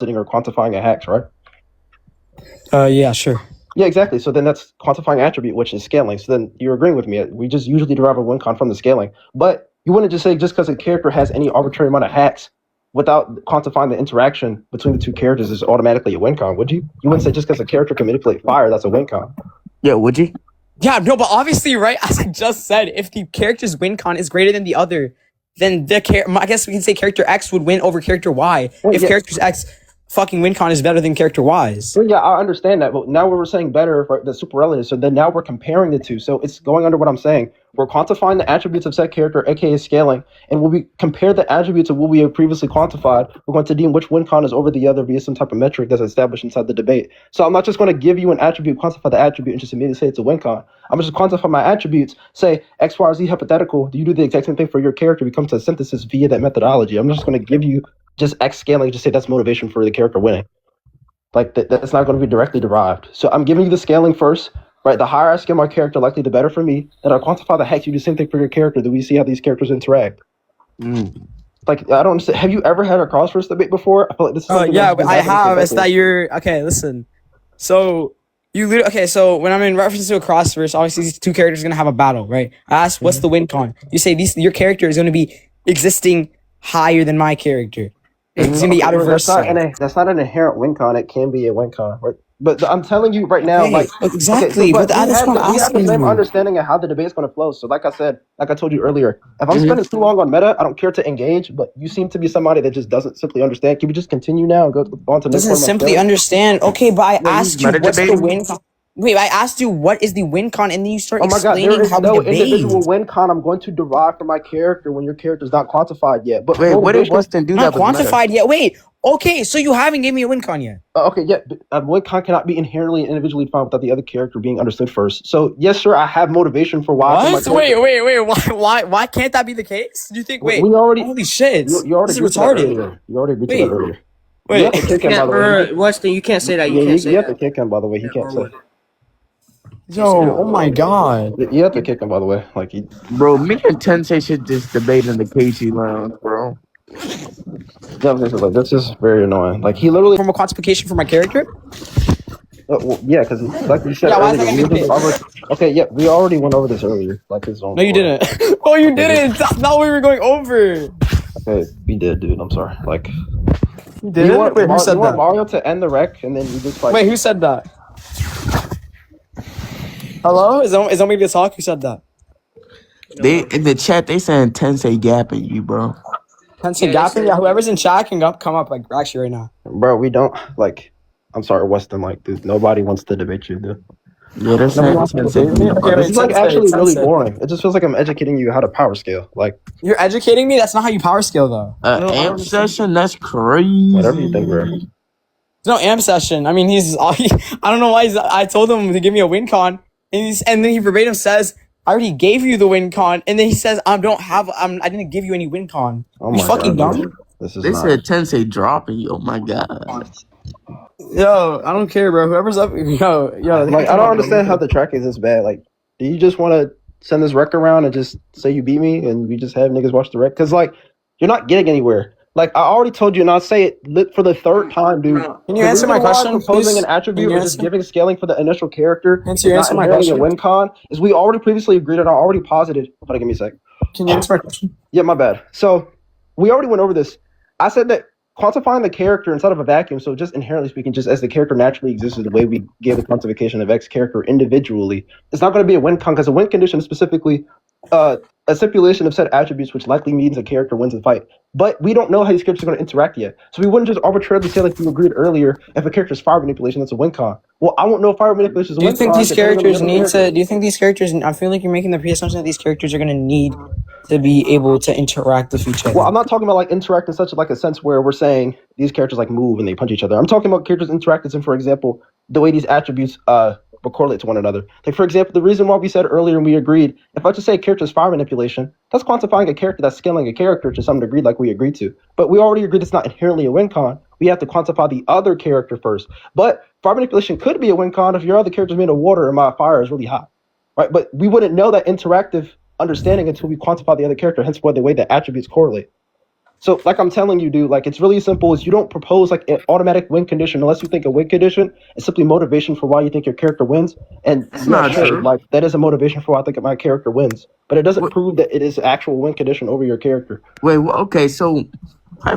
or quantifying a hex, right? Yeah, sure. Yeah, exactly. So then that's quantifying attribute, which is scaling. So then you're agreeing with me. We just usually derive a win con from the scaling. But you wouldn't just say just because a character has any arbitrary amount of hacks without quantifying the interaction between the two characters is automatically a win con, would you? You wouldn't say just because a character can manipulate fire, that's a win con. Yeah, would you? Yeah, no, but obviously, right, as I just said, if the character's win con is greater than the other, then I guess we can say character X would win over character Y. Well, if yeah. character X fucking win con is better than character Y's. Well, yeah, I understand that, but now we're saying better for the super relative. So then now we're comparing the two. So it's going under what I'm saying. We're quantifying the attributes of said character, aka scaling, and when we compare the attributes of what we have previously quantified, we're going to deem which win con is over the other via some type of metric that's established inside the debate. So I'm not just going to give you an attribute, quantify the attribute, and just immediately say it's a win con. I'm just quantify my attributes, say X, Y, or Z hypothetical. Do you do the exact same thing for your character? We come to a synthesis via that methodology. I'm just going to give you just X scaling, just say that's motivation for the character winning. Like that's not going to be directly derived. So I'm giving you the scaling first, right? The higher I scale my character, likely the better for me. Then I'll quantify the hex. You do the same thing for your character. Then we see how these characters interact. Like I don't understand. Have you ever had a cross-verse debate before? I feel like this is Yeah, I have. It's that you're okay. Listen, so you literally okay. So when I'm in reference to a cross-verse, obviously these two characters are gonna have a battle, right? I ask, what's the win con? You say your character is gonna be existing higher than my character. It's gonna be out of verse. That's not an inherent win con. It can be a win con, right? But I'm telling you right now, like exactly. Okay, but that's what I'm we have the asking same you. understanding of how the debate's going to flow. So, like I said, like I told you earlier, if I'm spending too long on meta, I don't care to engage. But you seem to be somebody that just doesn't simply understand. Can we just continue now and go on to the next Doesn't simply understand. Okay, but I asked you what's the win con. Wait, I asked you what is the win con, and then you start explaining there is how no the debate. individual win con I'm going to derive from my character when your character's not quantified yet. But wait, what did Wustin do not that? Quantified yet? Wait, okay, so you haven't given me a win con yet. Okay, yeah, a win con cannot be inherently and individually defined without the other character being understood first. So yes, sir, I have motivation for why. What? Wait, why can't that be the case? Do you think? Wait, we already. Holy shit! You already this is retarded. You already agreed to that earlier. Wait, you have to kick him, by the way. Wustin, you can't say that. You have to kick him, by the way. He can't say. Yo, oh my god. You have to kick him, by the way. Like Bro, me and Tensei should just debate in the KG lounge, bro. This is very annoying. Like he literally from a quantification for my character. Well, yeah, because like you said earlier, okay, yeah, we already went over this earlier. Like his own. No, you didn't. Oh, you didn't. That's not what we were going over. Okay, we did, dude. I'm sorry. Like, you did. Wait, who said that? Mario to end the wreck, and then you just like. Wait, who said that? Hello? Is that me to talk? Who said that? They in the chat. They saying Tensei gapping you, bro. Tensei gapping? Yeah, whoever's in chat can come up like actually right now. Bro, we don't like. I'm sorry, Wustin. Like, dude, nobody wants to debate you, dude. Yeah, that's not Tensei. It's like actually really boring. It just feels like I'm educating you how to power scale. Like you're educating me. That's not how you power scale, though. Amp session. That's crazy. Whatever you think, bro. There's no amp session. I mean, I don't know why I told him to give me a win con. And then he verbatim says, I already gave you the win con. And then he says, I didn't give you any win con. Oh my fucking God, dumb. They said Tensei dropping you. Oh my God. Yo, I don't care, bro. Whoever's up, yo. Like, I don't understand how the track is this bad. Like, do you just want to send this wreck around and just say you beat me and we just have niggas watch the wreck? Because, like, you're not getting anywhere. Like, I already told you, and I'll say it for the third time, dude. Can you answer my question? Proposing an attribute or just giving scaling for the initial character answer my question. A win con is we already previously agreed and I already posited. Hold on, give me a sec. Can you answer my question? Yeah, my bad. So we already went over this. I said that quantifying the character inside of a vacuum, so just inherently speaking, just as the character naturally exists the way we gave the quantification of X character individually, it's not going to be a win con because a win condition is specifically a stipulation of set attributes, which likely means a character wins the fight. But we don't know how these characters are going to interact yet. So we wouldn't just arbitrarily say, like you agreed earlier, if a character is fire manipulation, that's a win con. Well, I won't know if fire manipulation is a win con. Do you think these characters need to, do you think these characters, I feel like you're making the pre-assumption that these characters are going to need to be able to interact with each other. Well, I'm not talking about like interact in such like a sense where we're saying these characters like move and they punch each other. I'm talking about characters interact as in, for example, the way these attributes will correlate to one another. Like, for example, the reason why we said earlier and we agreed, if I just say a character is fire manipulation, that's quantifying a character, that's scaling a character to some degree like we agreed to. But we already agreed it's not inherently a win con. We have to quantify the other character first. But fire manipulation could be a win con if your other character is made of water and my fire is really hot. Right? But we wouldn't know that interactive understanding until we quantify the other character, hence why the way the attributes correlate. So, like I'm telling you, dude, like it's really simple. Is you don't propose like an automatic win condition unless you think a win condition is simply motivation for why you think your character wins. And That's yeah, not sure, true. like that is a motivation for why I think my character wins. But it doesn't Wait, prove that it is actual win condition over your character. okay, so I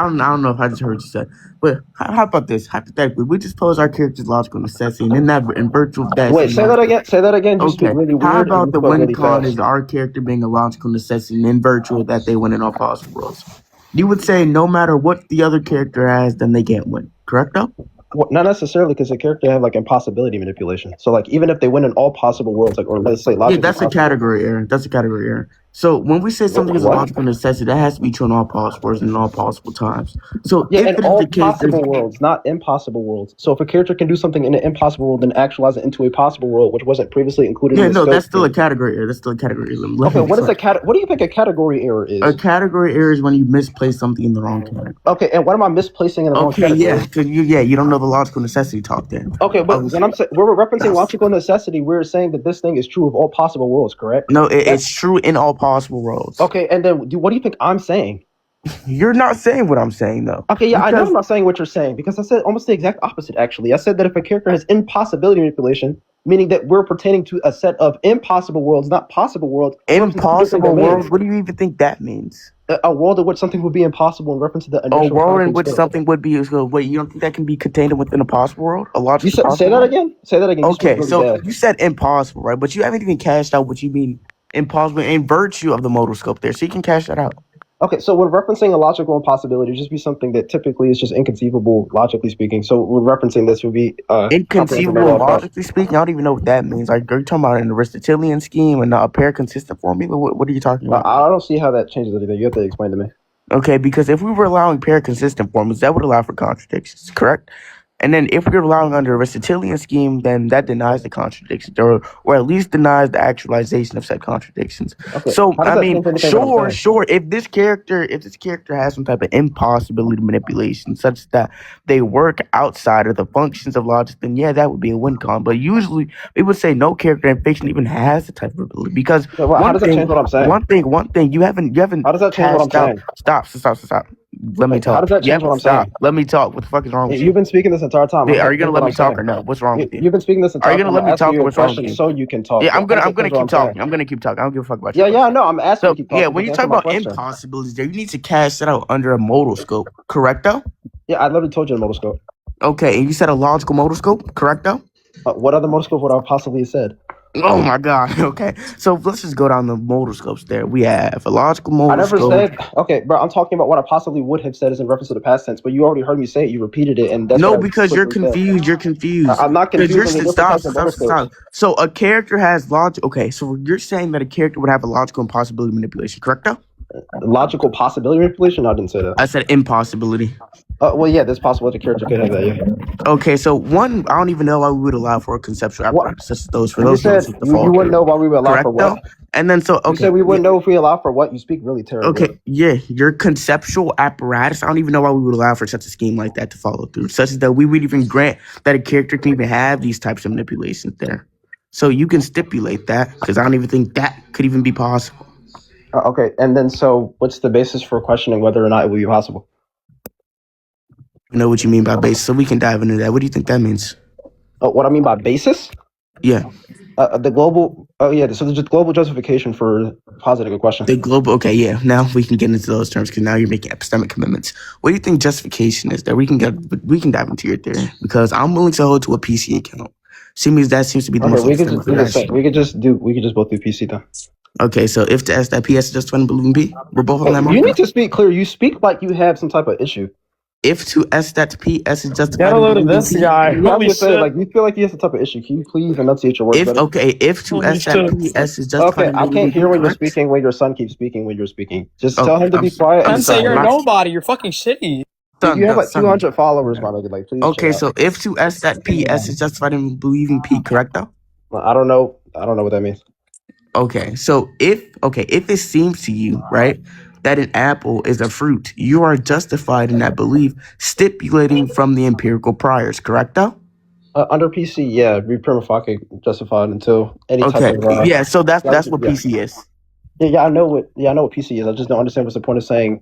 don't know if I just heard you say, but how about this? Hypothetically, we just pose our character's logical necessity, and then that in virtue of that, Wait, saying say that that. again. Say that again. You speak Okay, really how weird and about you the spoke win really con is fast. our character being a logical necessity, and in virtue of that, they win in all possible worlds? You would say no matter what the other character has, then they can't win. Correct though? Well, not necessarily because the character have like impossibility manipulation. So like even if they win in all possible worlds, like or let's say Yeah, logically that's a possible. category error. That's a category error. So when we say something is a What? logical necessity, that has to be true in all possible worlds and in all possible times. So Yeah, if in it is all the case that possible worlds, not impossible worlds. So if a character can do something in an impossible world, then actualize it into a possible world, which wasn't previously included in yeah, the no, scope. that's still a category error. That's still a category error. Let Okay, me what is explain. a What do you think a category error A is? category error is when you misplace something in the wrong category. Okay, and what am I misplacing in the wrong Okay, yeah, category? because you don't know the logical necessity talk there. Okay, but when I'm saying we're referencing That's- logical necessity, we're saying that this thing is true of all possible worlds, correct? no, That it's true in all possible worlds. okay, and then what do you think I'm saying? You're not saying what I'm saying though, Okay, yeah, I know I'm because not saying what you're saying because I said almost the exact opposite. Actually, I said that if a character has impossibility manipulation, meaning that we're pertaining to a set of impossible worlds, not possible worlds, in reference to two different impossible domains. worlds. What do you even think that means? A world in which something would be impossible in reference to the A initial world in concrete which scope. something would be wait, you don't think that can be contained within a possible world? A You logically said say possible that world? again. Say that again. You speak Okay, really so bad. you said impossible, right? But you haven't even cashed out what you mean impossible in virtue of the modal scope there. So you can cash that out. Okay, so when referencing a logical impossibility, it'd just be something that typically is just inconceivable, logically speaking. So when referencing this would be comprehensive Inconceivable, law of thought. logically speaking, I don't even know what that means. Like, are you talking about an Aristotelian scheme and a pair consistent formula? What are you talking about? I don't see how that changes anything. You have to explain to me. Okay, because if we were allowing pair consistent formulas, that would allow for contradictions, correct? And then if we're allowing under Aristotelian scheme, then that denies the contradictions, or at least denies the actualization of said contradictions. Okay, So how does I that mean, change anything what I'm saying? sure, if this character has some type of impossibility manipulation, such that they work outside of the functions of logic, then yeah, that would be a win con. But usually we would say no character in fiction even has the type of ability because Okay, well, how does that change what I'm saying? one thing you haven't How does that change what I'm hashed out. saying? Stop. Let me Like, how talk. does that You change what haven't I'm saying? stopped. Let me talk. What the fuck is wrong with You've you? been speaking this entire time. I Yeah, are can't you gonna finish what let me I'm talk or saying. no? What's wrong with you? You've been speaking this Are entire you gonna time. let I'm me asking talk you or a what's wrong with question you? so you can talk. Yeah, So how does I'm that gonna change what I'm keep saying? talking. I'm gonna keep talking. I don't give a fuck about your Yeah, question. no, I'm asking you So to keep yeah, talking. when Just you answer talk my about question. impossibilities there, you need to cash that out under a modal scope, correct though? Yeah, I literally told you the motoscope. Okay, and you said a logical modal scope, correct though? What other motoscope would I possibly have said? Oh my god. Okay, so let's just go down the modal scopes there. We have a logical I modal never scope. said okay, bro. I'm talking about what I possibly would have said is in reference to the past tense, but you already heard me say it. You repeated it, and that's what No, I because you're quickly said. confused. You're confused. I'm not Because confused on the different types of motoscopes. So a character has logic. Okay, so you're saying that a character would have a logical impossibility manipulation, correct? Though Logical possibility manipulation. I didn't say that. I said impossibility. Well, yeah, there's possible that the character could have that. Yeah. Okay, so one, I don't even know why we would allow for a conceptual What apparatus such as those for you those said? things to You fall wouldn't know why we would allow correct for though. what? And then so You okay, said we yeah, wouldn't know if we allow for what. You speak really terribly. okay, yeah, your conceptual apparatus. I don't even know why we would allow for such a scheme like that to follow through, such as that we would even grant that a character can even have these types of manipulations there. So you can stipulate that because I don't even think that could even be possible. Okay, and then so what's the basis for questioning whether or not it would be possible? You know what you mean by base, so we can dive into that. What do you think that means? What I mean by basis? Yeah, The global. Oh yeah. So there's a global justification for positing a question. the global. Okay, yeah. Now we can get into those terms because now you're making epistemic commitments. What do you think justification is? That we can dive into your theory because I'm willing to hold to a PC account. Seems that seems to be the Okay, most we could just epistemic do the same. rational. We could just both do PC then. Okay, so if to S that PS is just believe in P, we're both on that You marker. need to speak clear. You speak like you have some type of issue. If to S that PS is justified Get a in load of believing this P. guy. You have Holy to say shit. like you feel like you have some type of issue. Can you please enunciate your words If better? okay, if to Holy S that shit. PS is justified Okay, in I believing can't P, hear when you're correct? speaking. When your son keeps speaking. When you're speaking, just tell Okay, him to be quiet. I'm And sorry, Tensei, you're my nobody. You're fucking shitty. you have like son. 200 followers, my nigga. Like, please chill Okay, out. so if to S that PS is justified in believing P, correct though? I don't know. I don't know what that means. Okay, so if it seems to you, right, that an apple is a fruit, you are justified in that belief, stipulating from the empirical priors, correct though? Under PC, yeah, be prima facie justified until any type Okay, of yeah, so that's what yeah. PC is. Yeah, I know what PC is. I just don't understand what's the point of saying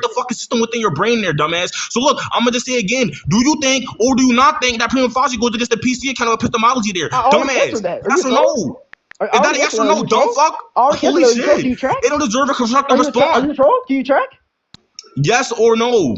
break the fucking system within your brain there, dumbass. So look, I'm gonna just say again, do you think or do you not think that prima facie goes against the PC account of epistemology there? I already Dumbass. answered that. Are Yes you or a troll? no? I Is that a already yes answered or that. Are no, you a dumb troll? fuck? I already Holy answered that. Are you a troll? shit. Do you track? It don't deserve a constructive Are you a response. troll? Do you track? Yes or no?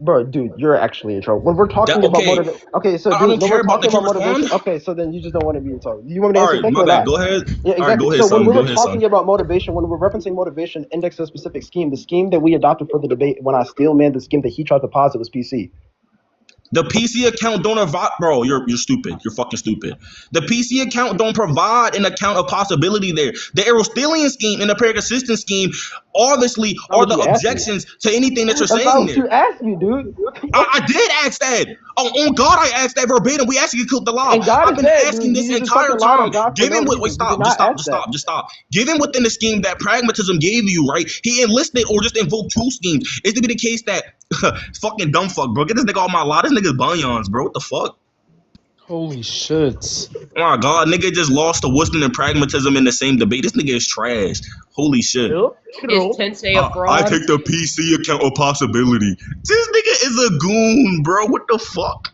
Bro, dude, you're actually in trouble. When we're talking about Okay, motivation, okay, so I dude, don't when care we're about that. talking Can about you respond? motivation, okay, so then you just don't want to be in trouble. Do you want me to All answer right, quickly my or bad. not? Go ahead. Yeah, All right, exactly. go ahead, So when son. we Go were ahead, son. talking about motivation, when we're referencing motivation indexed to a specific scheme, the scheme that we adopted for the debate when I still manned the scheme that he tried to posit was PC. The PC account don't provide, bro. You're stupid. You're fucking stupid. The PC account don't provide an account of possibility there. The Aristotelian scheme and the paraconsistent scheme obviously are the objections to anything that you're That's saying not what you there. asked me, dude. I did ask that. Oh, on God, I asked that verbatim. We actually killed the law. And God I've been said, asking dude, this you just entire fucking lied on time. God for Given no what? Wait, reason. You stop. did Just not stop. ask Just that. stop. Just stop. Given within the scheme that pragmatism gave you, right? He enlisted or just invoked two schemes. Is to be the case that fucking dumb fuck, bro. Get this nigga off my lot. This nigga's bunions, bro. What the fuck? Holy shit. Oh my God, nigga just lost to Wustin and pragmatism in the same debate. This nigga is trash. Holy shit. Is Tensei a fraud? I take the PC account of possibility. This nigga is a goon, bro. What the fuck?